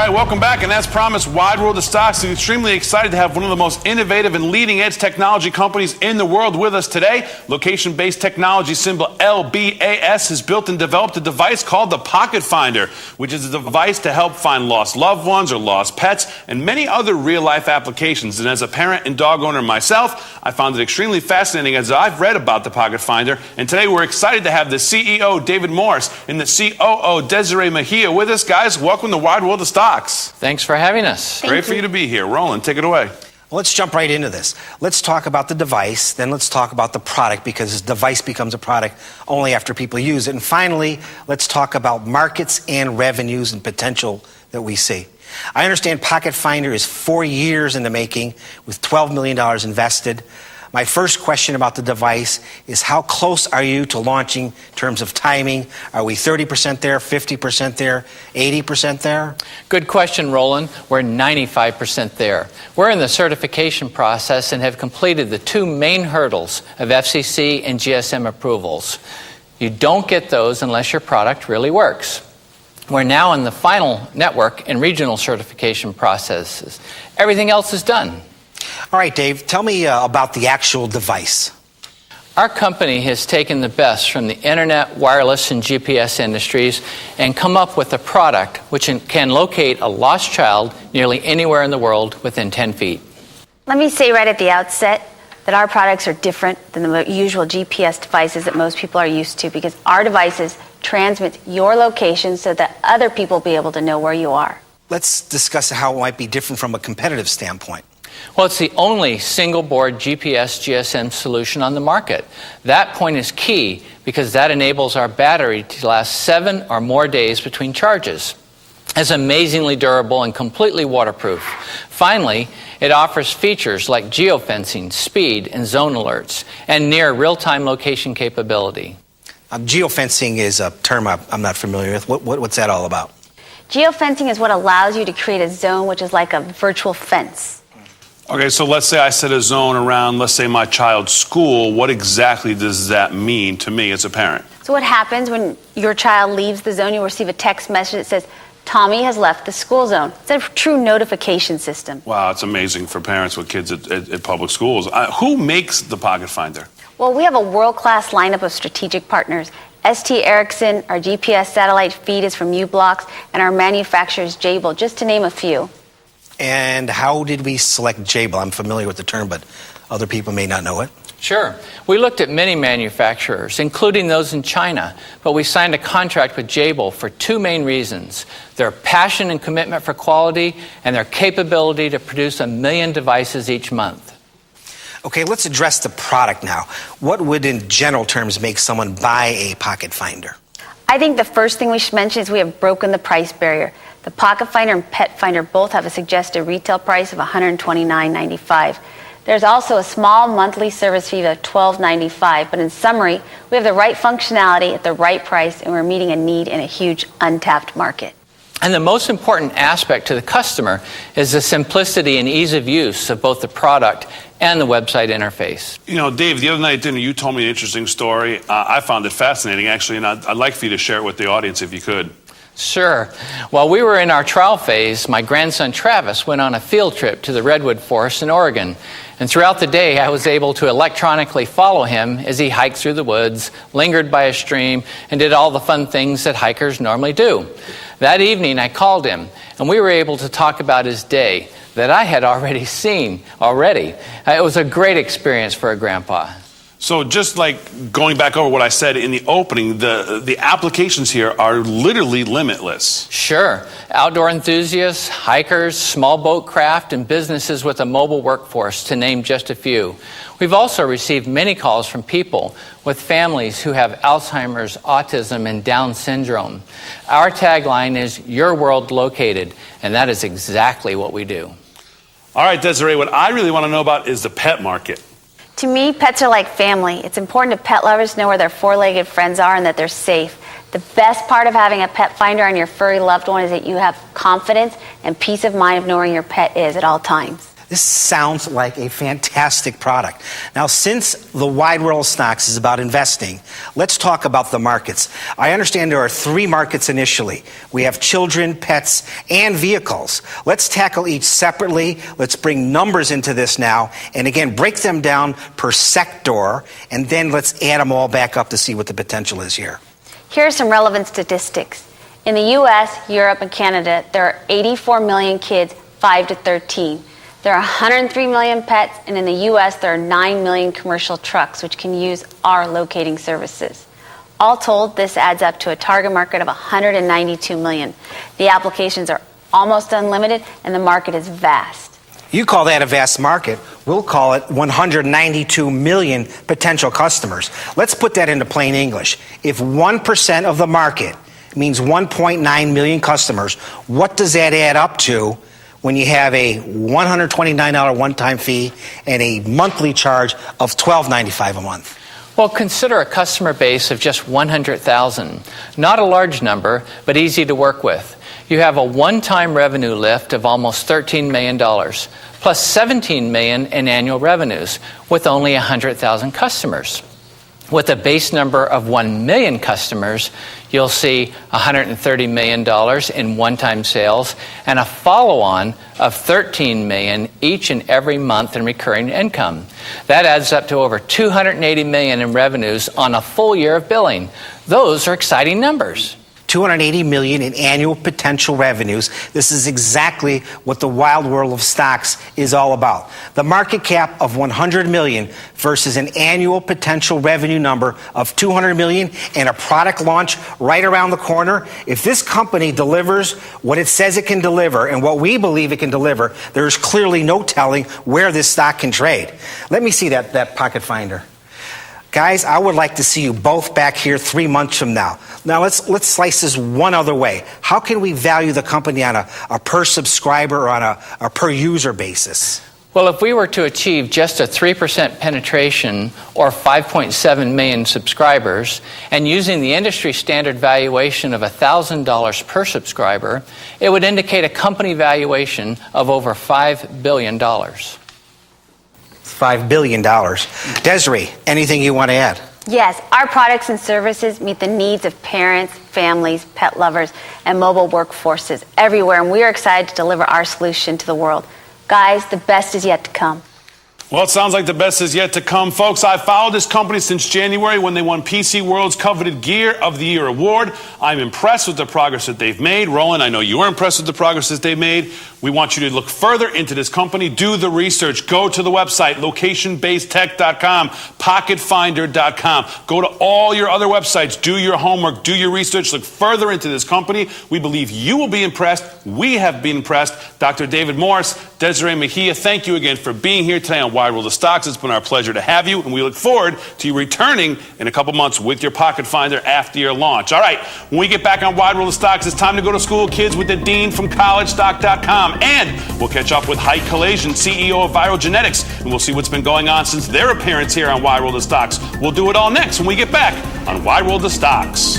right, welcome back, and as promised, Wide World of Stocks is extremely excited to have one of the most innovative and leading-edge technology companies in the world with us today. Location-based technology symbol LBAS has built and developed a device called the Pocketfinder, which is a device to help find lost loved ones or lost pets and many other real-life applications. And as a parent and dog owner myself, I found it extremely fascinating as I've read about the Pocketfinder. And today we're excited to have the CEO, David Morris, and the COO, Desiree Mejia, with us. Guys, welcome to Wide World of Stocks. Thanks for having us. Great for you to be here. Roland, take it away. Well, let's jump right into this. Let's talk about the device, then let's talk about the product, because this device becomes a product only after people use it. And finally, let's talk about markets and revenues and potential that we see. I understand Pocketfinder is 4 years in the making with $12 million invested. My first question about the device is, how close are you to launching in terms of timing? Are we 30% there, 50% there, 80% there? Good question, Roland. We're 95% there. We're in the certification process and have completed the two main hurdles of FCC and GSM approvals. You don't get those unless your product really works. We're now in the final network and regional certification processes. Everything else is done. All right, Dave, tell me about the actual device. Our company has taken the best from the internet, wireless, and GPS industries and come up with a product which can locate a lost child nearly anywhere in the world within 10 feet. Let me say right at the outset that our products are different than the usual GPS devices that most people are used to, because our devices transmit your location so that other people will be able to know where you are. Let's discuss how it might be different from a competitive standpoint. Well, it's the only single-board GPS GSM solution on the market. That point is key because that enables our battery to last 7 or more days between charges. It's amazingly durable and completely waterproof. Finally, it offers features like geofencing, speed, and zone alerts, and near real-time location capability. Geofencing is a term I'm not familiar with. What's that all about? Geofencing is what allows you to create a zone which is like a virtual fence. Okay, so let's say I set a zone around, let's say, my child's school. What exactly does that mean to me as a parent? So what happens when your child leaves the zone? You'll receive a text message that says, Tommy has left the school zone. It's a true notification system. Wow, it's amazing for parents with kids at public schools. Who makes the Pocketfinder? Well, we have a world-class lineup of strategic partners. ST Ericsson, our GPS satellite feed is from U-Blocks, and our manufacturer is Jabil, just to name a few. And how did we select Jabil? I'm familiar with the term, but other people may not know it. Sure. We looked at many manufacturers, including those in China, but we signed a contract with Jabil for two main reasons: their passion and commitment for quality and their capability to produce 1 million devices each month. Okay, let's address the product now. What would, in general terms, make someone buy a Pocketfinder? I think the first thing we should mention is we have broken the price barrier. The Pocketfinder and PetFinder both have a suggested retail price of $129.95. There's also a small monthly service fee of $12.95, but in summary, we have the right functionality at the right price, and we're meeting a need in a huge untapped market. And the most important aspect to the customer is the simplicity and ease of use of both the product and the website interface. You know, Dave, the other night at dinner, you told me an interesting story. I found it fascinating, actually, and I'd like for you to share it with the audience if you could. Sure. While we were in our trial phase, my grandson Travis went on a field trip to the Redwood Forest in Oregon. And throughout the day, I was able to electronically follow him as he hiked through the woods, lingered by a stream, and did all the fun things that hikers normally do. That evening, I called him, and we were able to talk about his day that I had already seen. It was a great experience for a grandpa. So just like going back over what I said in the opening, the applications here are literally limitless. Sure. Outdoor enthusiasts, hikers, small boat craft, and businesses with a mobile workforce, to name just a few. We've also received many calls from people with families who have Alzheimer's, autism, and Down syndrome. Our tagline is, "Your world located," and that is exactly what we do. All right, Desiree, what I really want to know about is the pet market. To me, pets are like family. It's important to pet lovers to know where their four-legged friends are and that they're safe. The best part of having a pet finder on your furry loved one is that you have confidence and peace of mind of knowing your pet is at all times. This sounds like a fantastic product. Now, since the wide world of stocks is about investing, let's talk about the markets. I understand there are 3 markets initially. We have children, pets, and vehicles. Let's tackle each separately. Let's bring numbers into this now, and again, break them down per sector, and then let's add them all back up to see what the potential is here. Here are some relevant statistics. In the U.S., Europe, and Canada, there are 84 million kids 5 to 13. There are 103 million pets, and in the U.S., there are 9 million commercial trucks which can use our locating services. All told, this adds up to a target market of 192 million. The applications are almost unlimited, and the market is vast. You call that a vast market. We'll call it 192 million potential customers. Let's put that into plain English. If 1% of the market means 1.9 million customers, what does that add up to when you have a $129 one-time fee and a monthly charge of $12.95 a month? Well, consider a customer base of just 100,000. Not a large number, but easy to work with. You have a one-time revenue lift of almost $13 million, plus $17 million in annual revenues, with only 100,000 customers. With a base number of 1 million customers, you'll see $130 million in one-time sales and a follow-on of $13 million each and every month in recurring income. That adds up to over $280 million in revenues on a full year of billing. Those are exciting numbers. $280 million in annual potential revenues. This is exactly what the wild world of stocks is all about. The market cap of $100 million versus an annual potential revenue number of $200 million and a product launch right around the corner. If this company delivers what it says it can deliver and what we believe it can deliver, there's clearly no telling where this stock can trade. Let me see that Pocketfinder. Guys, I would like to see you both back here 3 months from now. Now, let's slice this one other way. How can we value the company on a per subscriber or on a per user basis? Well, if we were to achieve just a 3% penetration or 5.7 million subscribers, and using the industry standard valuation of $1,000 per subscriber, it would indicate a company valuation of over $5 billion. $5 billion. Desiree, anything you want to add? Yes, our products and services meet the needs of parents, families, pet lovers, and mobile workforces everywhere, and we are excited to deliver our solution to the world. Guys, the best is yet to come. Well, it sounds like the best is yet to come, folks. I've followed this company since January when they won PC World's coveted Gear of the Year award. I'm impressed with the progress that they've made. Roland, I know you're impressed with the progress that they've made. We want you to look further into this company. Do the research. Go to the website, locationbasedtech.com, pocketfinder.com. Go to all your other websites. Do your homework. Do your research. Look further into this company. We believe you will be impressed. We have been impressed. Dr. David Morris, Desiree Mejia, thank you again for being here today on Wide World of Stocks. It's been our pleasure to have you, and we look forward to you returning in a couple months with your Pocket Finder after your launch. All right, when we get back on Wide World of Stocks, it's time to go to school, kids, with the dean from collegestock.com. And we'll catch up with Height Collation, CEO of Viral Genetics, and we'll see what's been going on since their appearance here on Wide World of Stocks. We'll do it all next when we get back on Wide World of Stocks.